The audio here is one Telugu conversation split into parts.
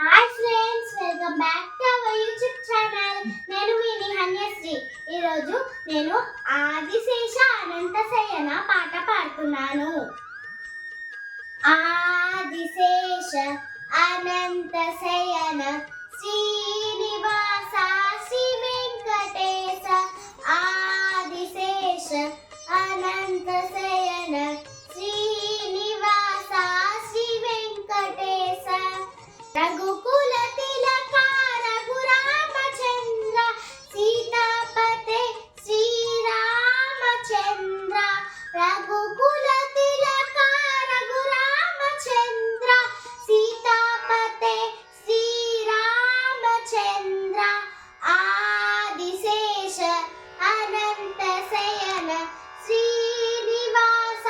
Hi friends, welcome back to our YouTube channel. నేను మీ నిహన్యశ్రీ. ఈరోజు నేను ఆదిశేష అనంత శయన పాట పాడుతున్నాను. ఆదిశేష అనంత శయన శ్రీనివాస శ్రీ వెంకటేశ. ఆదిశేష అనంత శయన శ్రీనివాస శ్రీ వెంకటేశ. రఘుకుల తిలక రఘురామచంద్ర సీతాపతే శ్రీరామచంద్ర. రఘుకుల తిలక రఘురామచంద్ర సీతాపతే శ్రీరామచంద్ర. ఆదిశేష అనంత శయన శ్రీనివాస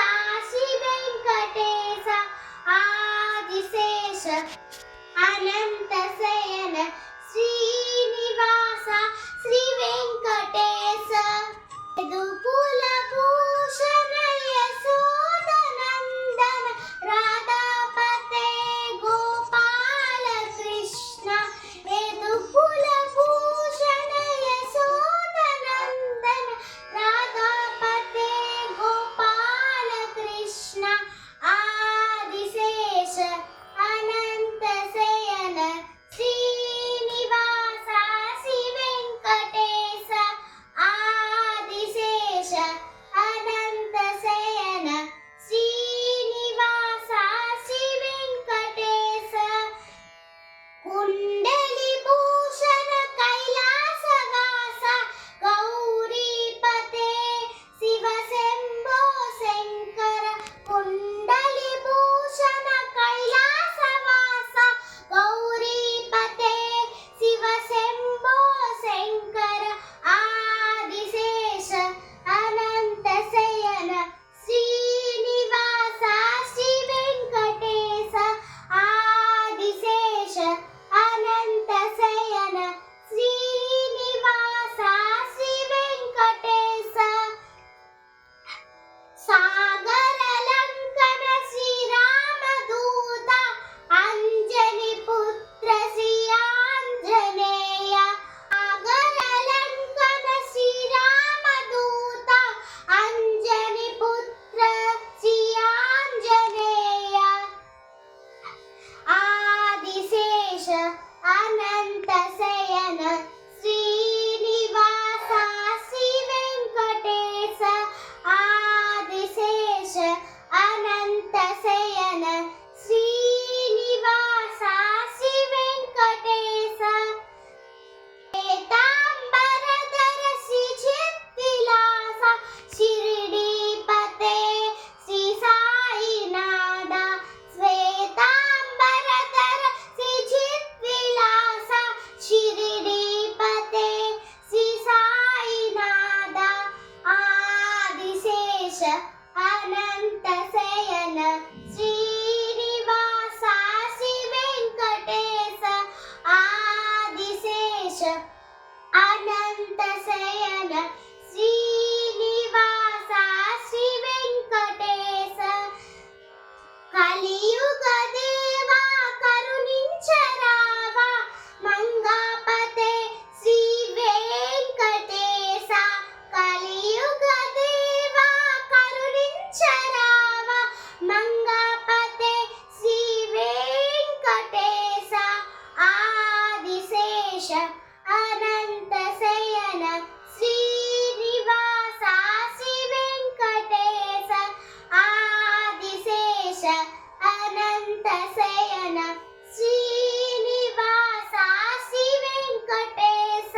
శ్రీ వెంకటేశ. ఆదిశేష అనంత శయన శ్రీనివాస శ్రీ వెంకటేశ. యదుకుల భూషణ యశోదనందన రాధాపతే గోపాల కృష్ణ. యదుకుల భూషణ యశోదనందన రాధాపతే గోపాల కృష్ణ. ఆదిశేష అనంత శయన శ్రీనివాస శ్రీ వెంకటేశ. ఆదిశేష అనంత శయన శ్రీనివాస శ్రీ వెంకటేశ. కుండలి భూషణ కైలాసవాస గౌరీపతే శివ శంభో శంకర. కుండలి భూషణ కైలాసవాస గౌరీపతే శివ శంభో శంకర. ఆదిశేష అనంత శయన శ్రీనివాస శ్రీ వెంకటేశ. ఆదిశేష అనంత శయన శ్రీనివాస శ్రీ వెంకటేశ. సాగర లంకన శ్రీరామదూత అంజని పుత్ర శ్రీ ఆంజనేయ. సాగర లంకన శ్రీరామదూత అంజని పుత్ర శ్రీ ఆంజనేయ. ఆదిశేష అనంత శయన శ్రీనివాస శ్రీ వెంకటేశ. ఆదిశేష అనంత శయన శ్రీనివాస శ్రీ వెంకటేశ. శ్వేతాంబరధర శ్రీ చిద్విలాస షిరిడీపతే శ్రీ సాయినాథ. శ్వేతాంబరధర శ్రీ చిద్విలాస షిరిడీపతే శ్రీ సాయినాథ. ఆదిశేష అనంత శయన శ్రీనివాస శ్రీ వెంకటేశ. ఆదిశేష అనంత శయన శ్రీనివాస శ్రీ వెంకటేశ. కలియుగ దేవా కరుణించరావా మంగాపతే శ్రీ వెంకటేశ. కలియుగ దేవా కరుణించరావా మంగాపతే శ్రీ వెంకటేశ. ఆదిశేష అనంత శయన శ్రీనివాస శ్రీ వెంకటేశ. ఆదిశేష అనంత శయన శ్రీనివాస శ్రీ వెంకటేశ.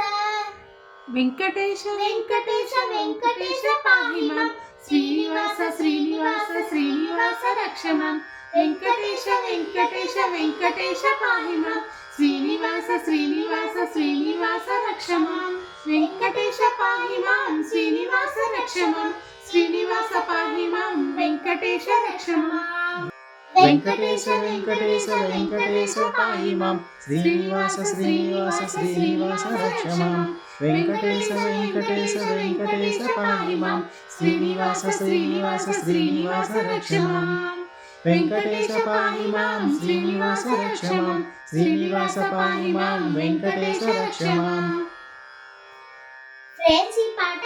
వెంకటేశ వెంకటేశ వెంకటేశ పాహి మాం. శ్రీనివాస శ్రీనివాస శ్రీనివాస రక్ష మాం. వెంకటేశ వెంకటేశ వెంకటేశ పాహి మాం. శ్రీనివాస శ్రీనివాస శ్రీనివాస రక్ష మాం. వెంకటేశ పాహి మాం. శ్రీనివాస రక్ష మాం. శ్రీనివాస పాహి మాం. వెంకటేశ రక్ష మాం. వెంకటేశ వెంకటేశ వెంకటేశ పాహి మాం. శ్రీనివాస శ్రీనివాస శ్రీనివాస రక్ష మాం. వెంకటేశ వెంకటేశ వెంకటేశ పాహి మాం. శ్రీనివాస శ్రీనివాస శ్రీనివాస రక్ష మాం. వెంకటేశ పాహి మాం శ్రీనివాస రక్ష మాం శ్రీనివాస పాహి మాం వెంకటేశ రక్ష మాం ఫ్రెండ్స్, ఈ పాట